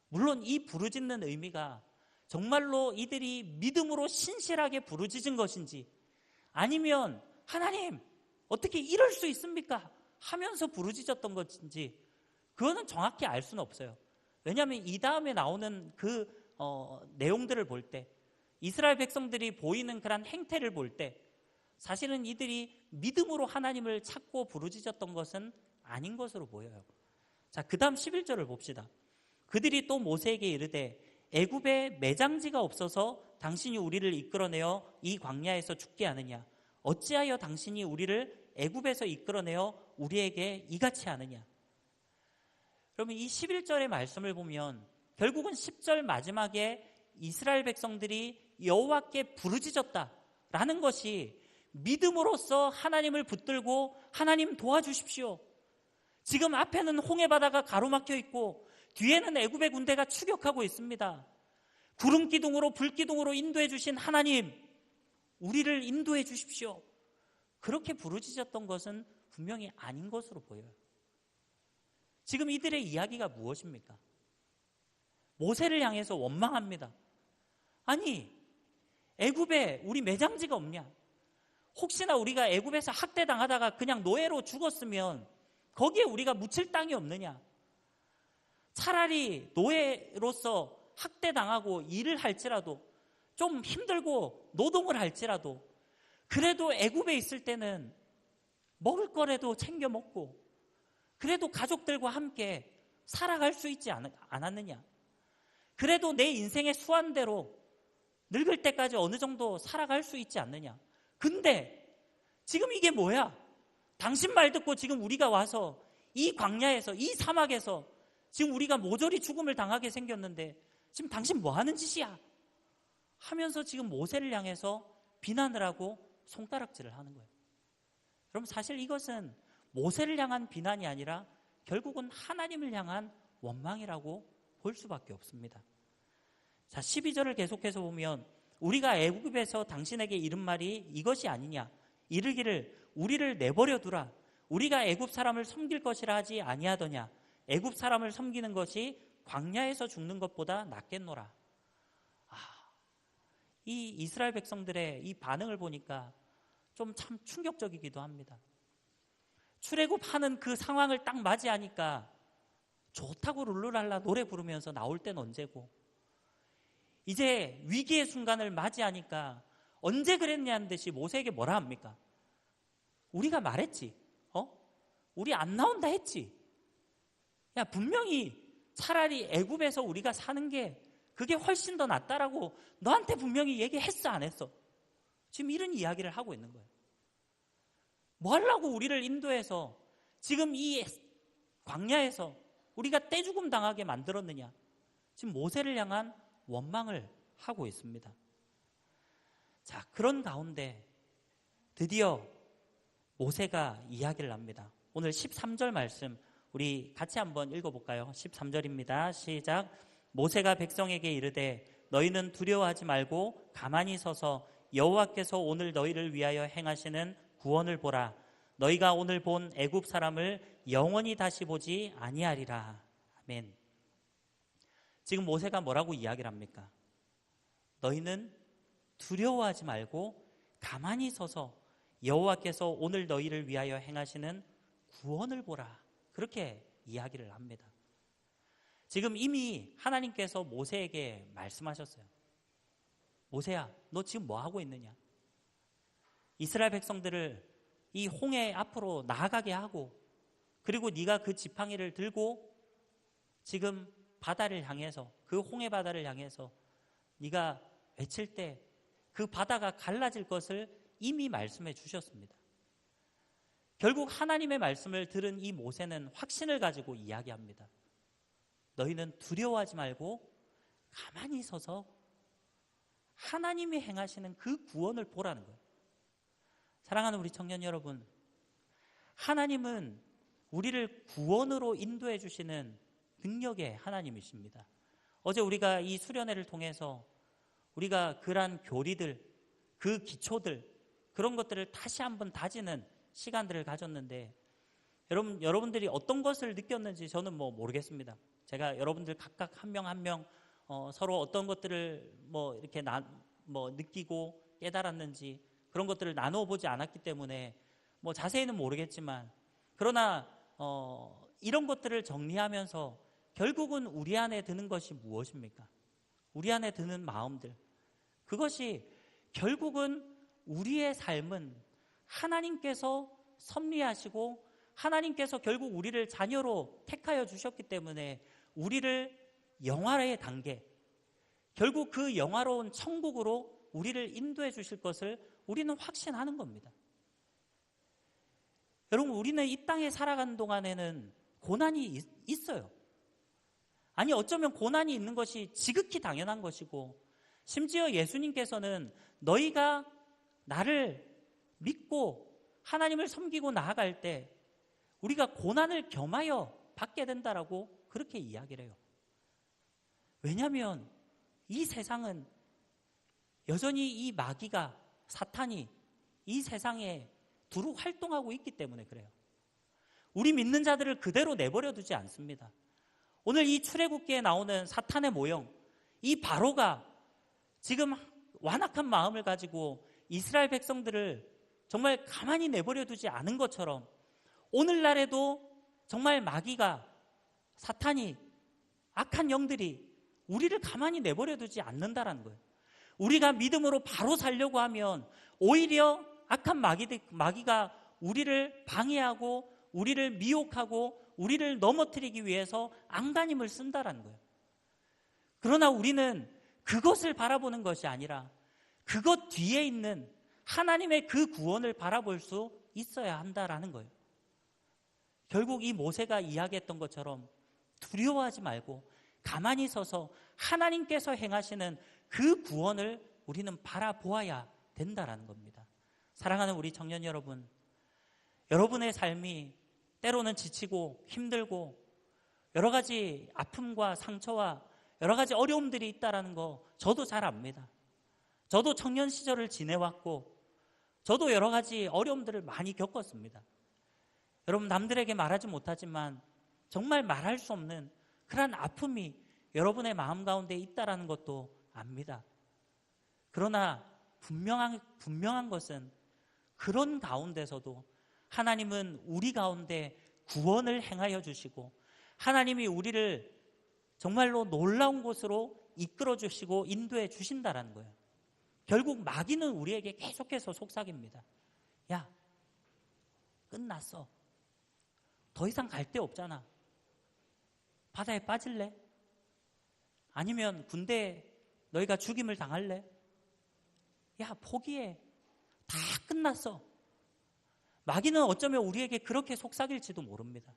물론 이 부르짖는 의미가 정말로 이들이 믿음으로 신실하게 부르짖은 것인지 아니면 하나님 어떻게 이럴 수 있습니까? 하면서 부르짖었던 것인지 그거는 정확히 알 수는 없어요. 왜냐하면 이 다음에 나오는 그 내용들을 볼 때 이스라엘 백성들이 보이는 그런 행태를 볼 때 사실은 이들이 믿음으로 하나님을 찾고 부르짖었던 것은 아닌 것으로 보여요. 자, 그 다음 11절을 봅시다. 그들이 또 모세에게 이르되 애굽에 매장지가 없어서 당신이 우리를 이끌어내어 이 광야에서 죽게 하느냐? 어찌하여 당신이 우리를 애굽에서 이끌어내어 우리에게 이같이 하느냐? 그러면 이 11절의 말씀을 보면 결국은 10절 마지막에 이스라엘 백성들이 여호와께 부르짖었다라는 것이 믿음으로써 하나님을 붙들고 하나님 도와주십시오. 지금 앞에는 홍해바다가 가로막혀 있고 뒤에는 애굽의 군대가 추격하고 있습니다. 구름기둥으로 불기둥으로 인도해 주신 하나님, 우리를 인도해 주십시오. 그렇게 부르짖었던 것은 분명히 아닌 것으로 보여요. 지금 이들의 이야기가 무엇입니까? 모세를 향해서 원망합니다. 아니, 애굽에 우리 매장지가 없냐? 혹시나 우리가 애굽에서 학대당하다가 그냥 노예로 죽었으면 거기에 우리가 묻힐 땅이 없느냐? 차라리 노예로서 학대당하고 일을 할지라도 좀 힘들고 노동을 할지라도 그래도 애굽에 있을 때는 먹을 거라도 챙겨 먹고 그래도 가족들과 함께 살아갈 수 있지 않았느냐? 그래도 내 인생의 수완대로 늙을 때까지 어느 정도 살아갈 수 있지 않느냐? 근데 지금 이게 뭐야? 당신 말 듣고 지금 우리가 와서 이 광야에서 이 사막에서 지금 우리가 모조리 죽음을 당하게 생겼는데 지금 당신 뭐 하는 짓이야? 하면서 지금 모세를 향해서 비난을 하고 손가락질을 하는 거예요. 그럼 사실 이것은 모세를 향한 비난이 아니라 결국은 하나님을 향한 원망이라고 볼 수밖에 없습니다. 자, 12절을 계속해서 보면 우리가 애굽에서 당신에게 이른 말이 이것이 아니냐? 이르기를 우리를 내버려 두라. 우리가 애굽 사람을 섬길 것이라 하지 아니하더냐? 애굽 사람을 섬기는 것이 광야에서 죽는 것보다 낫겠노라. 이 이스라엘 백성들의 이 반응을 보니까 좀 참 충격적이기도 합니다. 출애굽하는 그 상황을 딱 맞이하니까 좋다고 룰루랄라 노래 부르면서 나올 때는 언제고 이제 위기의 순간을 맞이하니까 언제 그랬냐는 듯이 모세에게 뭐라 합니까? 우리가 말했지. 우리 안 나온다 했지. 야, 분명히 차라리 애굽에서 우리가 사는 게 그게 훨씬 더 낫다라고 너한테 분명히 얘기했어 안 했어? 지금 이런 이야기를 하고 있는 거예요. 뭐 하려고 우리를 인도해서 지금 이 광야에서 우리가 떼죽음 당하게 만들었느냐? 지금 모세를 향한 원망을 하고 있습니다. 자, 그런 가운데 드디어 모세가 이야기를 합니다. 오늘 13절 말씀 우리 같이 한번 읽어볼까요? 13절입니다. 시작. 모세가 백성에게 이르되 너희는 두려워하지 말고 가만히 서서 여호와께서 오늘 너희를 위하여 행하시는 구원을 보라. 너희가 오늘 본 애굽 사람을 영원히 다시 보지 아니하리라. 아멘. 지금 모세가 뭐라고 이야기를 합니까? 너희는 두려워하지 말고 가만히 서서 여호와께서 오늘 너희를 위하여 행하시는 구원을 보라. 그렇게 이야기를 합니다. 지금 이미 하나님께서 모세에게 말씀하셨어요. 모세야, 너 지금 뭐 하고 있느냐? 이스라엘 백성들을 이 홍해 앞으로 나아가게 하고, 그리고 네가 그 지팡이를 들고 지금 바다를 향해서, 그 홍해 바다를 향해서 네가 외칠 때 그 바다가 갈라질 것을 이미 말씀해 주셨습니다. 결국 하나님의 말씀을 들은 이 모세는 확신을 가지고 이야기합니다. 너희는 두려워하지 말고 가만히 서서 하나님이 행하시는 그 구원을 보라는 거예요. 사랑하는 우리 청년 여러분, 하나님은 우리를 구원으로 인도해 주시는 능력의 하나님이십니다. 어제 우리가 이 수련회를 통해서 우리가 그러한 교리들, 그 기초들, 그런 것들을 다시 한번 다지는 시간들을 가졌는데, 여러분들이 어떤 것을 느꼈는지 저는 모르겠습니다. 제가 여러분들 각각 한 명 한 명 서로 어떤 것들을 이렇게 느끼고 깨달았는지 그런 것들을 나누어 보지 않았기 때문에 자세히는 모르겠지만, 그러나 이런 것들을 정리하면서 결국은 우리 안에 드는 것이 무엇입니까? 우리 안에 드는 마음들, 그것이 결국은 우리의 삶은 하나님께서 섭리하시고 하나님께서 결국 우리를 자녀로 택하여 주셨기 때문에 우리를 영화의 단계, 결국 그 영화로운 천국으로 우리를 인도해 주실 것을 우리는 확신하는 겁니다. 여러분, 우리는 이 땅에 살아가는 동안에는 고난이 있어요. 아니, 어쩌면 고난이 있는 것이 지극히 당연한 것이고, 심지어 예수님께서는 너희가 나를 믿고 하나님을 섬기고 나아갈 때 우리가 고난을 겸하여 받게 된다라고 그렇게 이야기를 해요. 왜냐하면 이 세상은 여전히 이 마귀가, 사탄이 이 세상에 두루 활동하고 있기 때문에 그래요. 우리 믿는 자들을 그대로 내버려 두지 않습니다. 오늘 이 출애굽기에 나오는 사탄의 모형, 이 바로가 지금 완악한 마음을 가지고 이스라엘 백성들을 정말 가만히 내버려 두지 않은 것처럼 오늘날에도 정말 마귀가, 사탄이, 악한 영들이 우리를 가만히 내버려 두지 않는다라는 거예요. 우리가 믿음으로 바로 살려고 하면 오히려 악한 마귀가 우리를 방해하고 우리를 미혹하고 우리를 넘어뜨리기 위해서 안간힘을 쓴다라는 거예요. 그러나 우리는 그것을 바라보는 것이 아니라 그것 뒤에 있는 하나님의 그 구원을 바라볼 수 있어야 한다라는 거예요. 결국 이 모세가 이야기했던 것처럼 두려워하지 말고 가만히 서서 하나님께서 행하시는 그 구원을 우리는 바라보아야 된다라는 겁니다. 사랑하는 우리 청년 여러분, 여러분의 삶이 때로는 지치고 힘들고 여러 가지 아픔과 상처와 여러 가지 어려움들이 있다는 거 저도 잘 압니다. 저도 청년 시절을 지내왔고 저도 여러 가지 어려움들을 많이 겪었습니다. 여러분, 남들에게 말하지 못하지만 정말 말할 수 없는 그런 아픔이 여러분의 마음 가운데 있다는 것도 압니다. 그러나 분명한 것은 그런 가운데서도 하나님은 우리 가운데 구원을 행하여 주시고 하나님이 우리를 정말로 놀라운 곳으로 이끌어 주시고 인도해 주신다는 거예요. 결국 마귀는 우리에게 계속해서 속삭입니다. 야, 끝났어. 더 이상 갈 데 없잖아. 바다에 빠질래? 아니면 군대에 너희가 죽임을 당할래? 야, 포기해. 다 끝났어. 마귀는 어쩌면 우리에게 그렇게 속삭일지도 모릅니다.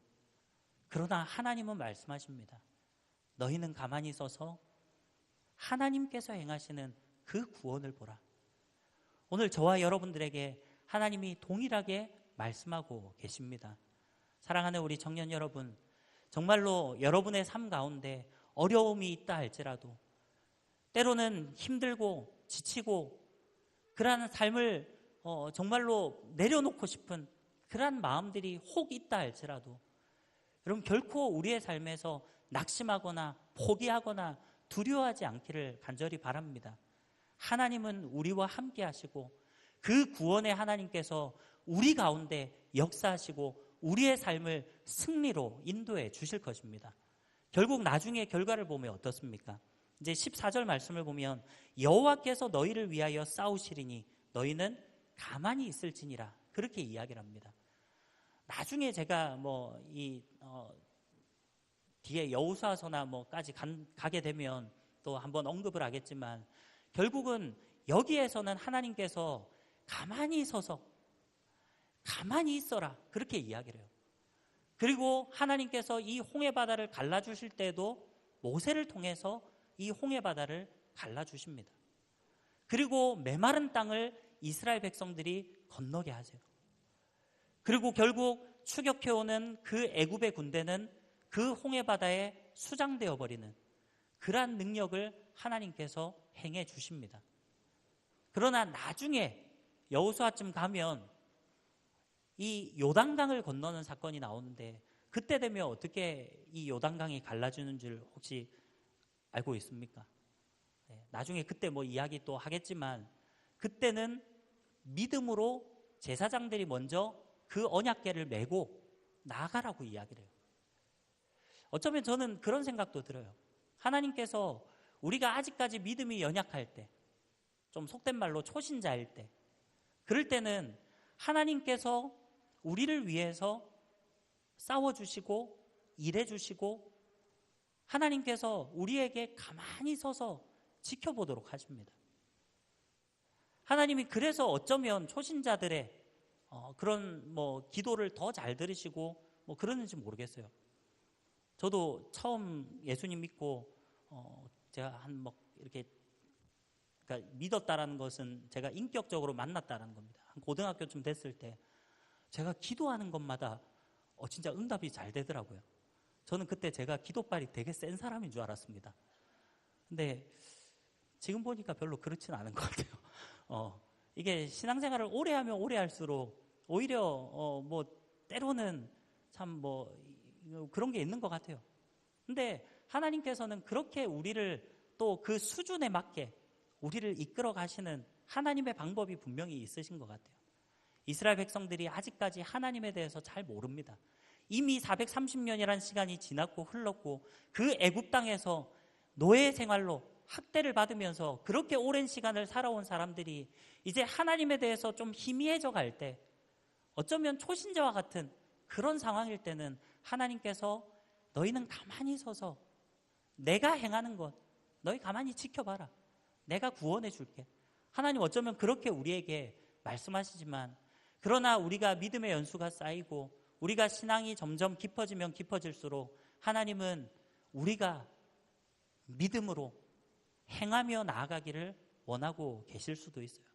그러나 하나님은 말씀하십니다. 너희는 가만히 서서 하나님께서 행하시는 그 구원을 보라. 오늘 저와 여러분들에게 하나님이 동일하게 말씀하고 계십니다. 사랑하는 우리 청년 여러분, 정말로 여러분의 삶 가운데 어려움이 있다 할지라도, 때로는 힘들고 지치고 그러한 삶을 정말로 내려놓고 싶은 그러한 마음들이 혹 있다 할지라도, 여러분 결코 우리의 삶에서 낙심하거나 포기하거나 두려워하지 않기를 간절히 바랍니다. 하나님은 우리와 함께 하시고 그 구원의 하나님께서 우리 가운데 역사하시고 우리의 삶을 승리로 인도해 주실 것입니다. 결국 나중에 결과를 보면 어떻습니까? 이제 14절 말씀을 보면 여호와께서 너희를 위하여 싸우시리니 너희는 가만히 있을지니라, 그렇게 이야기를 합니다. 나중에 제가 뒤에 여호수아서나 까지 가게 되면 또 한번 언급을 하겠지만, 결국은 여기에서는 하나님께서 가만히 서서 가만히 있어라, 그렇게 이야기를 해요. 그리고 하나님께서 이 홍해바다를 갈라주실 때도 모세를 통해서 이 홍해바다를 갈라주십니다. 그리고 메마른 땅을 이스라엘 백성들이 건너게 하세요. 그리고 결국 추격해오는 그 애굽의 군대는 그 홍해바다에 수장되어 버리는 그러한 능력을 하나님께서 행해 주십니다. 그러나 나중에 여호수아쯤 가면 이 요단강을 건너는 사건이 나오는데, 그때 되면 어떻게 이 요단강이 갈라지는 줄 혹시 알고 있습니까? 나중에 그때 이야기 또 하겠지만, 그때는 믿음으로 제사장들이 먼저 그 언약궤를 메고 나아가라고 이야기를 해요. 어쩌면 저는 그런 생각도 들어요. 하나님께서 우리가 아직까지 믿음이 연약할 때, 좀 속된 말로 초신자일 때, 그럴 때는 하나님께서 우리를 위해서 싸워주시고 일해주시고 하나님께서 우리에게 가만히 서서 지켜보도록 하십니다. 하나님이 그래서 어쩌면 초신자들의 그런 기도를 더 잘 들으시고 그러는지 모르겠어요. 저도 처음 예수님 믿고 제가 이렇게 그러니까 믿었다라는 것은 제가 인격적으로 만났다라는 겁니다. 한 고등학교쯤 됐을 때 제가 기도하는 것마다 진짜 응답이 잘 되더라고요. 저는 그때 제가 기도발이 되게 센 사람인 줄 알았습니다. 근데 지금 보니까 별로 그렇지는 않은 것 같아요. 이게 신앙생활을 오래 하면 오래 할수록 오히려 때로는 참 그런 게 있는 것 같아요. 근데 하나님께서는 그렇게 우리를 또 그 수준에 맞게 우리를 이끌어 가시는 하나님의 방법이 분명히 있으신 것 같아요. 이스라엘 백성들이 아직까지 하나님에 대해서 잘 모릅니다. 이미 430년이라는 시간이 지났고 흘렀고 그 애굽 땅에서 노예 생활로 학대를 받으면서 그렇게 오랜 시간을 살아온 사람들이 이제 하나님에 대해서 좀 희미해져 갈 때, 어쩌면 초신자와 같은 그런 상황일 때는 하나님께서 너희는 가만히 서서 내가 행하는 것 너희 가만히 지켜봐라, 내가 구원해 줄게. 하나님 어쩌면 그렇게 우리에게 말씀하시지만, 그러나 우리가 믿음의 연수가 쌓이고 우리가 신앙이 점점 깊어지면 깊어질수록 하나님은 우리가 믿음으로 행하며 나아가기를 원하고 계실 수도 있어요.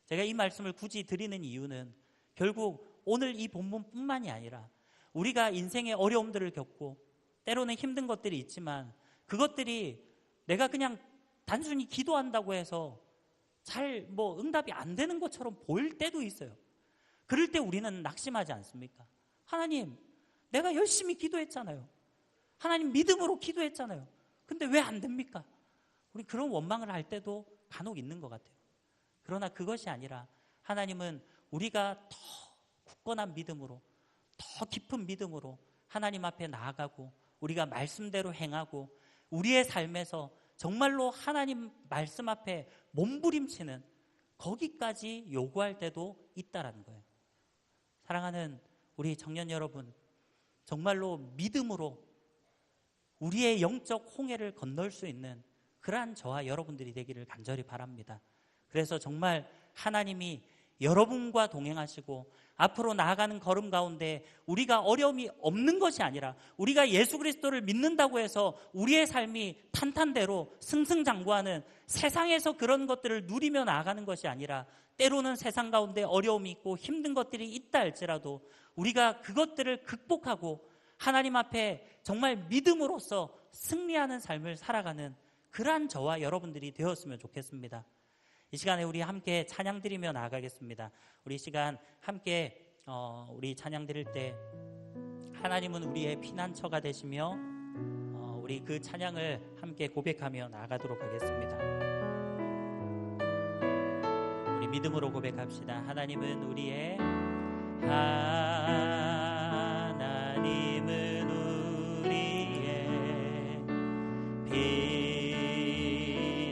제가 이 말씀을 굳이 드리는 이유는 결국 오늘 이 본문뿐만이 아니라 우리가 인생의 어려움들을 겪고 때로는 힘든 것들이 있지만 그것들이 내가 그냥 단순히 기도한다고 해서 잘 응답이 안 되는 것처럼 보일 때도 있어요. 그럴 때 우리는 낙심하지 않습니까? 하나님, 내가 열심히 기도했잖아요. 하나님, 믿음으로 기도했잖아요. 근데 왜 안 됩니까? 우리 그런 원망을 할 때도 간혹 있는 것 같아요. 그러나 그것이 아니라 하나님은 우리가 더 굳건한 믿음으로, 더 깊은 믿음으로 하나님 앞에 나아가고 우리가 말씀대로 행하고 우리의 삶에서 정말로 하나님 말씀 앞에 몸부림치는 거기까지 요구할 때도 있다라는 거예요. 사랑하는 우리 청년 여러분, 정말로 믿음으로 우리의 영적 홍해를 건널 수 있는 그러한 저와 여러분들이 되기를 간절히 바랍니다. 그래서 정말 하나님이 여러분과 동행하시고 앞으로 나아가는 걸음 가운데 우리가 어려움이 없는 것이 아니라, 우리가 예수 그리스도를 믿는다고 해서 우리의 삶이 탄탄대로 승승장구하는 세상에서 그런 것들을 누리며 나아가는 것이 아니라, 때로는 세상 가운데 어려움이 있고 힘든 것들이 있다 할지라도 우리가 그것들을 극복하고 하나님 앞에 정말 믿음으로써 승리하는 삶을 살아가는 그러한 저와 여러분들이 되었으면 좋겠습니다. 이 시간에 우리 함께 찬양 드리며 나아가겠습니다. 우리 시간 함께 우리 찬양 드릴 때 하나님은 우리의 피난처가 되시며 우리 그 찬양을 함께 고백하며 나아가도록 하겠습니다. 우리 믿음으로 고백합시다. 하나님은 우리의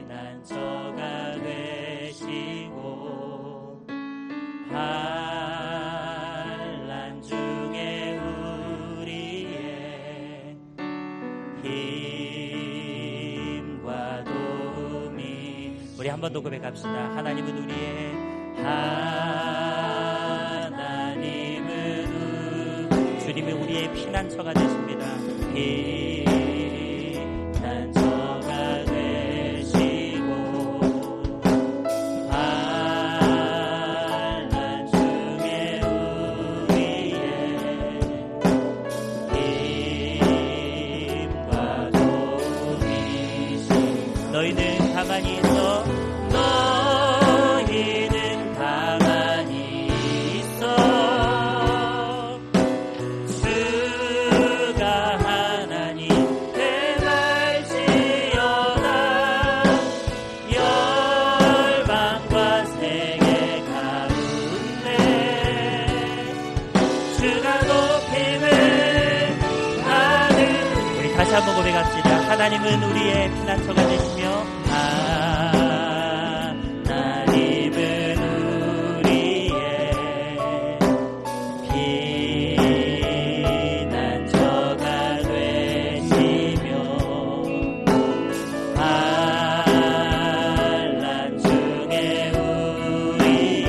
피난처가 되시고 환난 중에 우리의 힘과 도움이. 우리 한 번 더 고백합시다. 하나님은 우리의 주님이 우리의 피난처가 되십니다. 피난처가 되시고 환난 중에 우리의 힘과 도움이시. 너희는 가만히 있어. 너희는 가만히 있어. 다시 한번 고백합시다. 하나님은 우리의 피난처가 되시며 하나님은 우리의 피난처가 되시며 환난 중에 우리의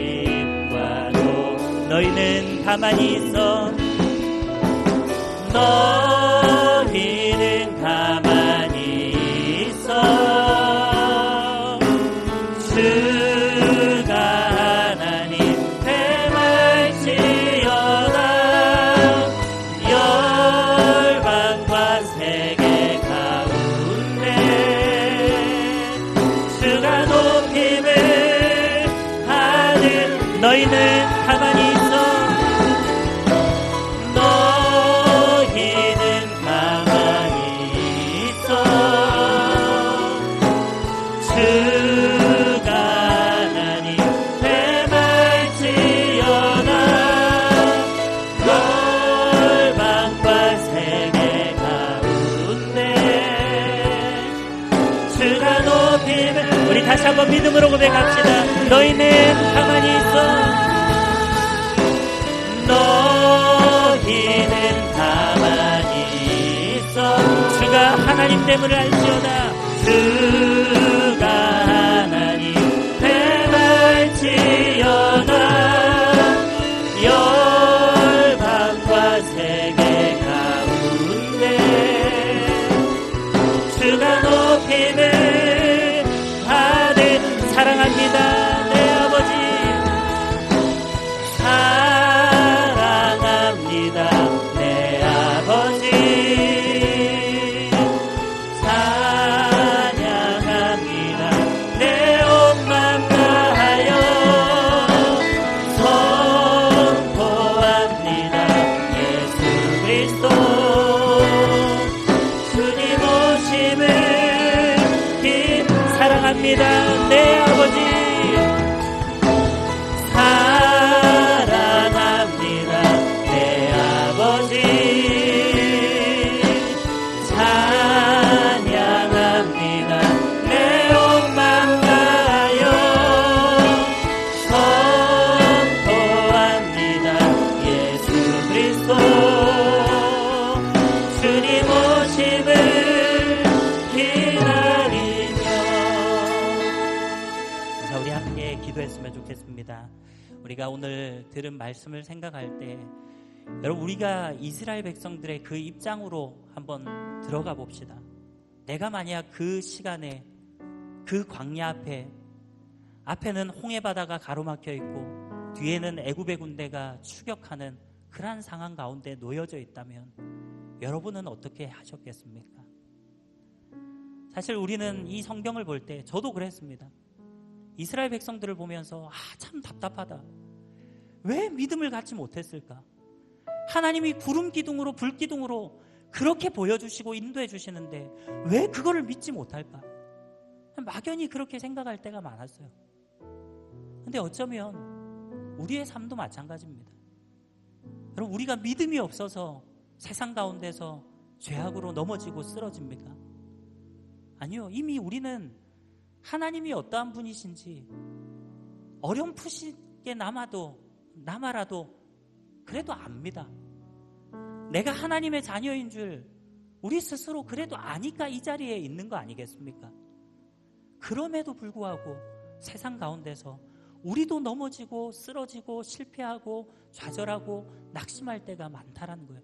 힘과 도. 너희는 가만히 있어. 너희는 가만히 있어. 주가 하나님 해말지어다. 열방과 세계 가운데 주가 높임을 하는. 너희는 가만히 있어. 우리 다시 한번 믿음으로 고백합시다. 너희는 가만히 있어. 너희는 가만히 있어. 주가 하나님 됨을 알지어다. 주가 하나님 됨을 알지어다. 열방과 세계 가운데 주가 높임을 사랑합니다. 내 아버지 사랑합니다. 내 아버지 찬양합니다. 내 온 맘 다하여 선포합니다. 예수 그리스도 주님 오심을 사랑합니다. 내 아버지 사랑합니다. 내 아버지 찬양합니다. 내 온 맘 다하여 선포합니다. 예수 그리스도 주님 오심을 우리 함께 기도했으면 좋겠습니다. 우리가 오늘 들은 말씀을 생각할 때 여러분 우리가 이스라엘 백성들의 그 입장으로 한번 들어가 봅시다. 내가 만약 그 시간에 그 광야 앞에는 홍해 바다가 가로막혀 있고 뒤에는 애굽의 군대가 추격하는 그러한 상황 가운데 놓여져 있다면 여러분은 어떻게 하셨겠습니까? 사실 우리는 이 성경을 볼 때 저도 그랬습니다. 이스라엘 백성들을 보면서 참 답답하다. 왜 믿음을 갖지 못했을까? 하나님이 구름 기둥으로 불 기둥으로 그렇게 보여주시고 인도해 주시는데 왜 그거를 믿지 못할까? 막연히 그렇게 생각할 때가 많았어요. 근데 어쩌면 우리의 삶도 마찬가지입니다. 여러분, 우리가 믿음이 없어서 세상 가운데서 죄악으로 넘어지고 쓰러집니까? 아니요. 이미 우리는 하나님이 어떠한 분이신지 어렴풋이 남아라도 그래도 압니다. 내가 하나님의 자녀인 줄 우리 스스로 그래도 아니까 이 자리에 있는 거 아니겠습니까? 그럼에도 불구하고 세상 가운데서 우리도 넘어지고 쓰러지고 실패하고 좌절하고 낙심할 때가 많다라는 거예요.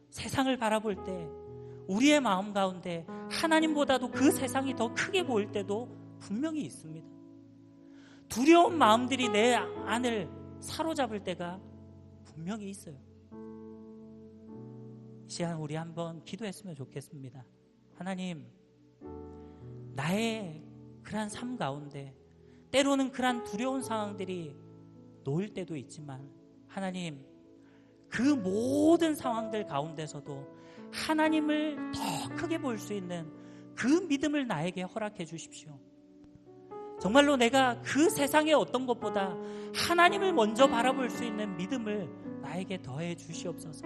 세상을 바라볼 때 우리의 마음 가운데 하나님보다도 그 세상이 더 크게 보일 때도 분명히 있습니다. 두려운 마음들이 내 안을 사로잡을 때가 분명히 있어요. 이 시간 우리 한번 기도했으면 좋겠습니다. 하나님, 나의 그러한 삶 가운데 때로는 그러한 두려운 상황들이 놓일 때도 있지만 하나님, 그 모든 상황들 가운데서도 하나님을 더 크게 볼 수 있는 그 믿음을 나에게 허락해 주십시오. 정말로 내가 그 세상의 어떤 것보다 하나님을 먼저 바라볼 수 있는 믿음을 나에게 더해 주시옵소서.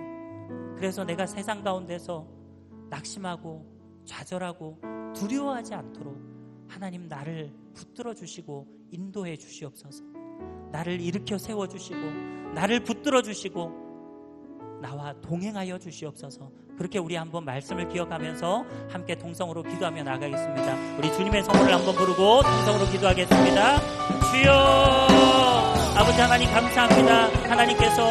그래서 내가 세상 가운데서 낙심하고 좌절하고 두려워하지 않도록 하나님 나를 붙들어 주시고 인도해 주시옵소서. 나를 일으켜 세워 주시고 나를 붙들어 주시고 나와 동행하여 주시옵소서. 그렇게 우리 한번 말씀을 기억하면서 함께 동성으로 기도하며 나가겠습니다. 우리 주님의 성호를 한번 부르고 동성으로 기도하겠습니다. 주여, 아버지 하나님 감사합니다. 하나님께서